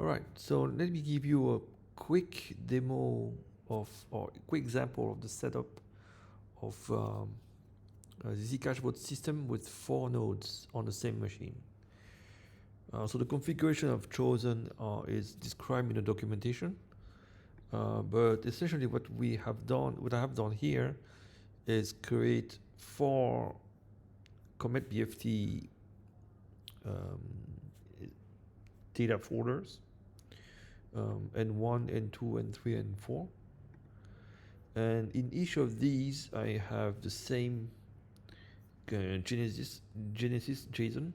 All right, so let me give you a quick demo of, or a quick example of the setup of the Zcash bot system with 4 nodes on the same machine. So the configuration I've chosen is described in the documentation, but essentially what I have done here is create 4 commit BFT data folders, N1, N2, N3, and 4. And in each of these, I have the same Genesis JSON,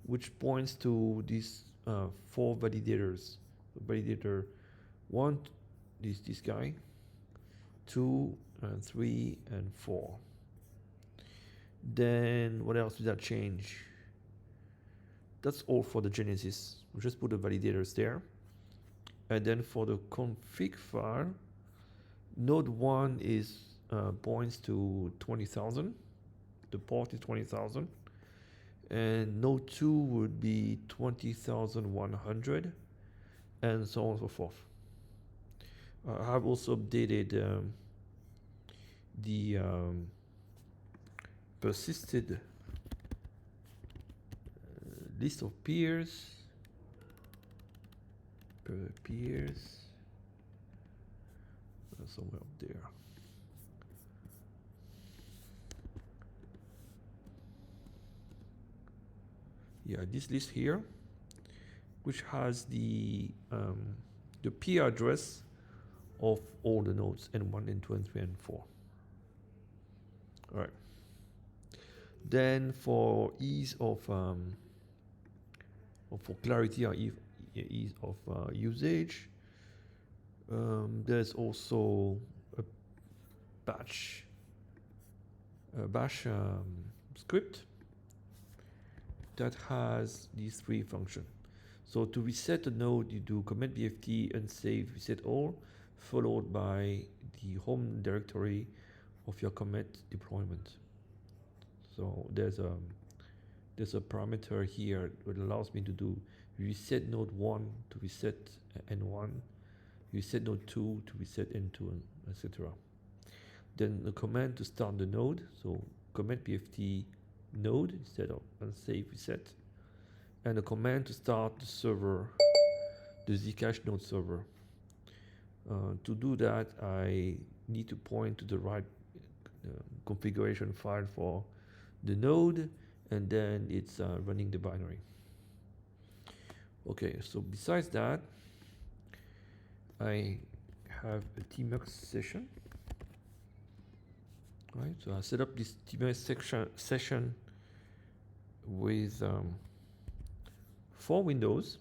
which points to these 4 validators. Validator 1 is this guy, 2 and 3 and 4. Then what else did that change? That's all for the Genesis. We'll just put the validators there. And then for the config file, node 1 is points to 20,000. The port is 20,000. And node 2 would be 20,100, and so on and so forth. I have also updated the persisted list of peers per peers somewhere up there. Yeah, this list here, which has the peer address of all the nodes N1, N2, N3, and 4. All right. Then for ease of for clarity or ease of usage, there's also a bash script that has these 3 functions. So to reset a node, you do commit BFT unsave reset all, followed by the home directory of your commit deployment. So there's a parameter here that allows me to do reset node 1 to reset N1, reset node 2 to reset N2, etc. Then the command to start the node, so commit BFT node instead of unsave reset, and a command to start the server, the Zcash node server. To do that, I need to point to the right configuration file for the node, and then it's running the binary. Okay, so besides that, I have a tmux session. Right, so I set up this tmux session with 4 windows,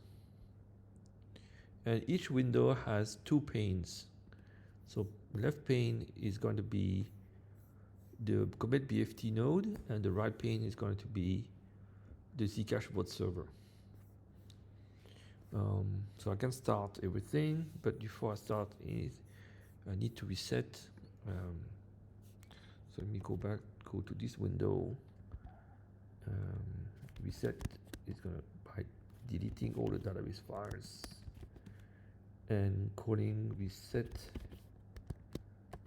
and each window has 2 panes. So left pane is going to be the commit BFT node, and the right pane is going to be the Zcash bot server. So I can start everything, but before I start, I need to reset. So let me go to this window. Reset is going to by deleting all the database files and calling reset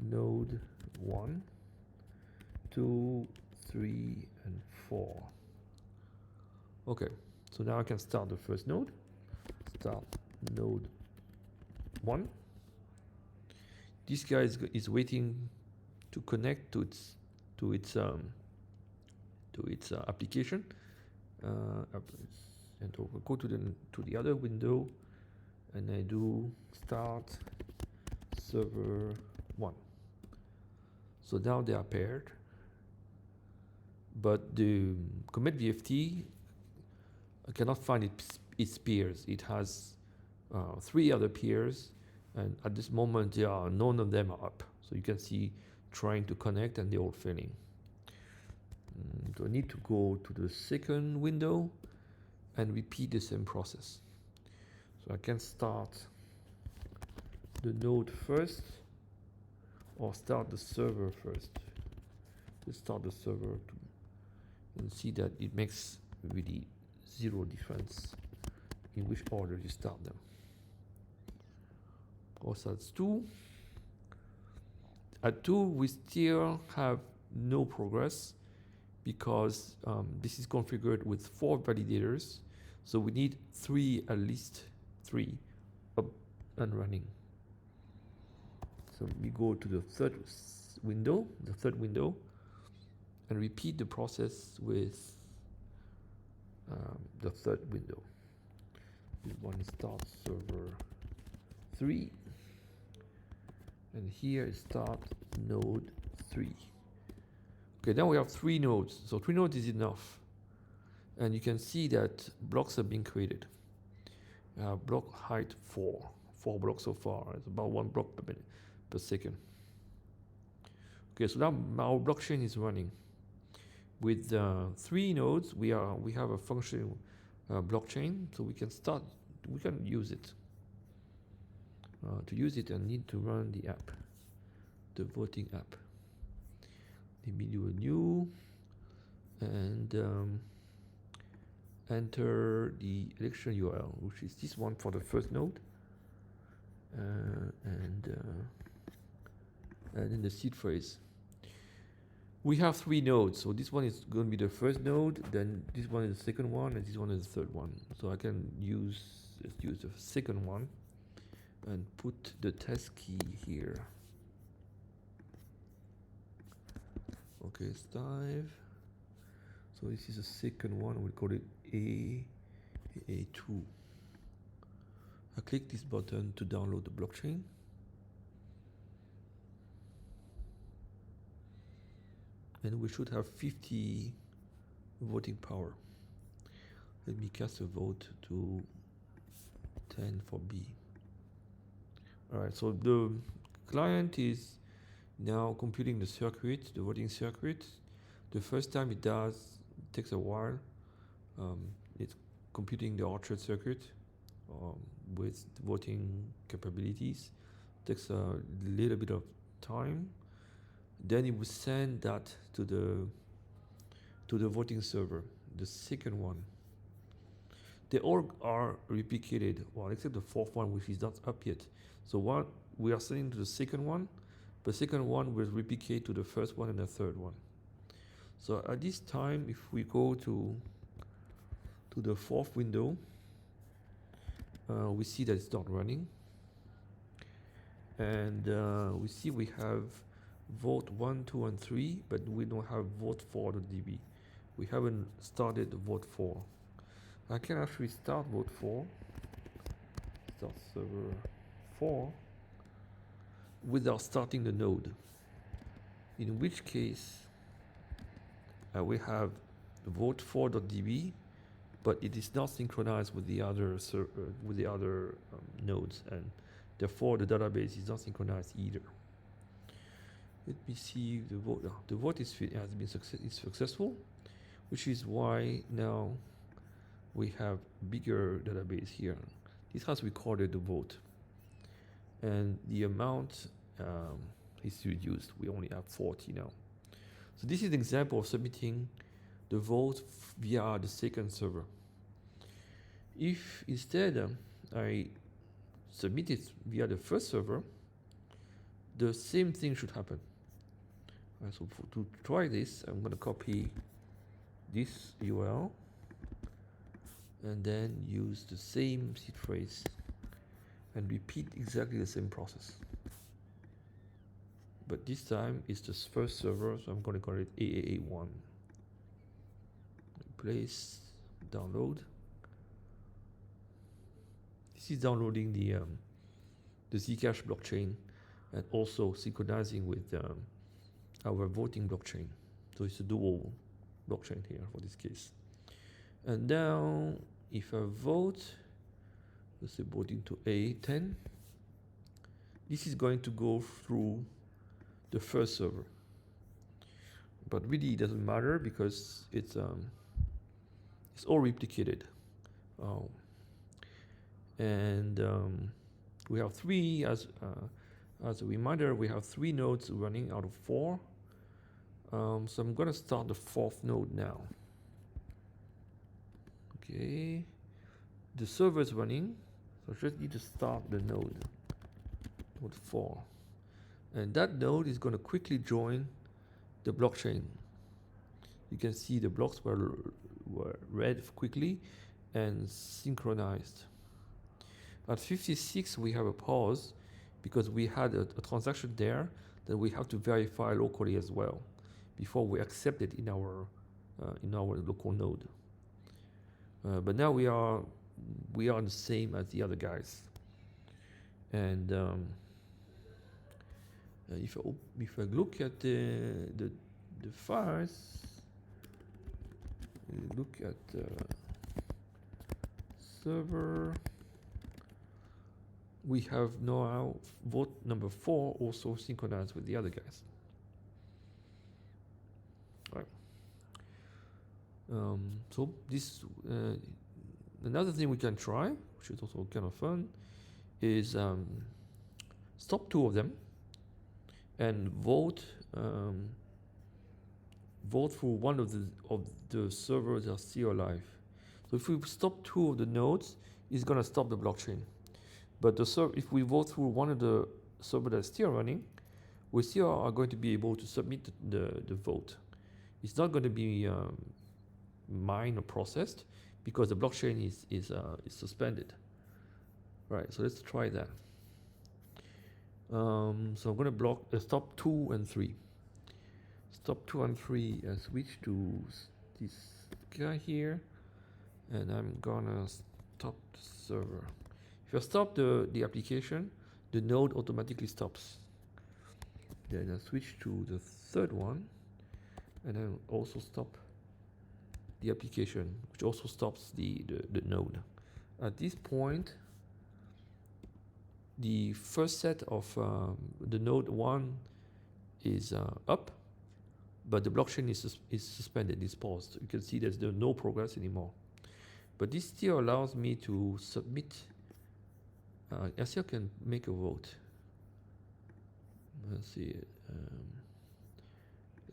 node 1, 2, 3, and 4. Okay, so now I can start the first node. Start node 1. This guy is waiting to connect to its application, and we'll go to the other window, and I do start server 1. So now they are paired, but the commit BFT cannot find its peers. It has 3 other peers, and at this moment none of them are up. So you can see trying to connect, and they're all failing. So I need to go to the second window and repeat the same process. So I can start the node first, or start the server first. Let's start the server and see that it makes really 0 difference in which order you start them. Also, that's 2. At 2, we still have no progress because this is configured with 4 validators. So we need 3, at least 3 up and running. So we go to the third window, and repeat the process with the third window. This one is start server 3, and here is start node 3. Okay, now we have 3 nodes, so 3 nodes is enough. And you can see that blocks are being created. Block height 4 blocks so far. It's about 1 block per second. Okay, so now our blockchain is running. With 3 nodes, we have a functioning blockchain, so we can use it. To use it, I need to run the app, the voting app. Let me do a new and enter the election URL, which is this one for the first node, and then the seed phrase. We have 3 nodes, so this one is going to be the first node, then this one is the second one, and this one is the third one. So I can let's use the second one and put the test key here. Okay, it's live. So this is the second one, we'll call it A2. I click this button to download the blockchain. And we should have 50 voting power. Let me cast a vote to 10 for B. Alright, so the client is now computing the circuit, the voting circuit. The first time it takes a while. It's computing the orchard circuit with voting capabilities. Takes a little bit of time. Then it will send that to the voting server, the second one. They all are replicated, well, except the fourth one, which is not up yet. So what we are sending to the second one, the second one will replicate to the first one and the third one. So at this time, if we go to the fourth window, we see that it's not running. And we see we have vote 1, 2, and 3, but we don't have vote 4.db. We haven't started vote 4. I can actually start vote 4, start server 4, without starting the node. In which case, we have vote 4.db, but it is not synchronized with the other nodes, and therefore the database is not synchronized either. Let me see if the vote. The vote has been successful, which is why now we have bigger database here. This has recorded the vote, and the amount is reduced. We only have 40 now. So this is an example of submitting the vote via the second server. If instead I submit it via the first server, the same thing should happen. So to try this, I'm going to copy this URL and then use the same seed phrase and repeat exactly the same process. But this time it's the first server, so I'm going to call it AAA1. Replace, download. This is downloading the Zcash blockchain and also synchronizing with our voting blockchain. So it's a dual blockchain here for this case. And now if I vote, let's say voting to A10, this is going to go through the first server. But really it doesn't matter because it's all replicated. We have 3 as a reminder, we have 3 nodes running out of 4. So I'm going to start the 4th node now. Okay, the server is running, so I just need to start the node 4, and that node is going to quickly join the blockchain. You can see the blocks were read quickly and synchronized. At 56 we have a pause because we had a transaction there that we have to verify locally as well before we accept it in our local node. But now we are the same as the other guys. And if I look at the files, look at server, we have now vote number 4 also synchronized with the other guys. Right. So this another thing we can try, which is also kind of fun, is stop 2 of them and vote for one of the servers that are still alive. So if we stop 2 of the nodes, it's gonna stop the blockchain. But if we vote through one of the servers that's still running, we still are going to be able to submit the vote. It's not going to be mined or processed because the blockchain is suspended. Right, so let's try that. So I'm going to stop 2 and 3. Stop 2 and 3 and switch to this guy here, and I'm gonna stop the server. If I stop the application, the node automatically stops. Then I switch to the third one, and then also stop the application, which also stops the node. At this point, the first set of the node 1 is up, but the blockchain is suspended, is paused. You can see there's no progress anymore. But this still allows me to submit. I still can make a vote. Let's see.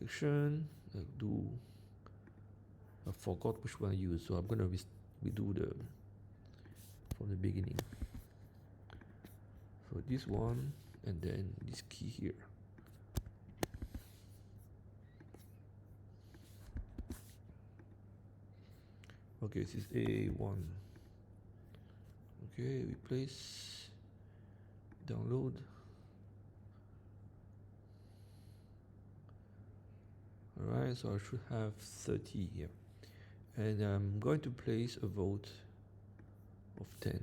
Action. I forgot which one I used, so I'm gonna redo from the beginning. So this one, and then this key here. Okay, this is A1. Okay, replace, download. Alright, so I should have 30 here. And I'm going to place a vote of 10.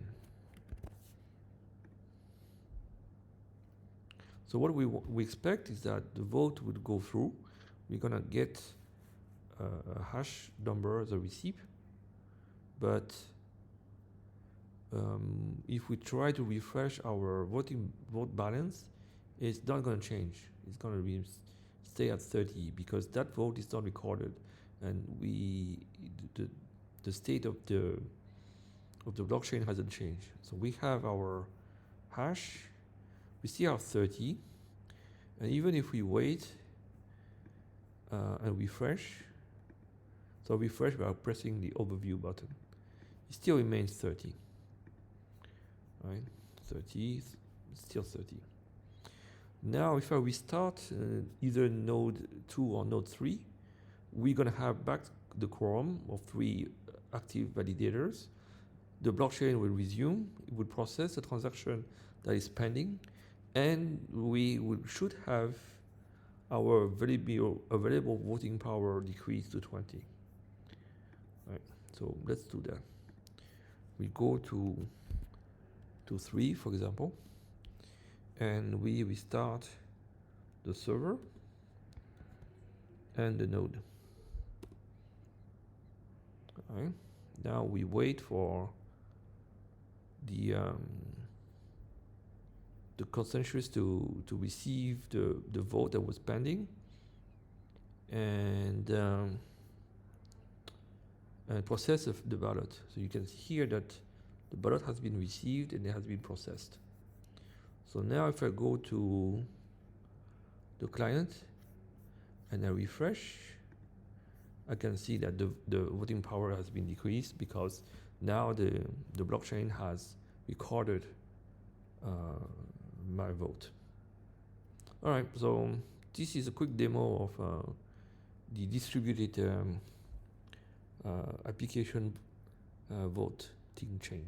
So what we expect is that the vote would go through. We're gonna get a hash number as a receipt. But if we try to refresh our vote balance, it's not going to change. It's going to stay at 30 because that vote is not recorded, and the state of the blockchain hasn't changed. So we have our hash. We still have 30, and even if we wait and refresh, so refresh by pressing the overview button, it still remains 30. Right, 30, still 30. Now if I restart either node 2 or node 3, we're gonna have back the quorum of 3 active validators. The blockchain will resume, it will process the transaction that is pending, and we should have our available voting power decreased to 20. Right, so let's do that. We go to 3, for example, and we restart the server and the node. All right. Now we wait for the consensus to receive the vote that was pending, and process the ballot. So you can see here that the ballot has been received and it has been processed. So now if I go to the client and I refresh, I can see that the voting power has been decreased because now the blockchain has recorded my vote. All right, so this is a quick demo of the distributed application voting chain.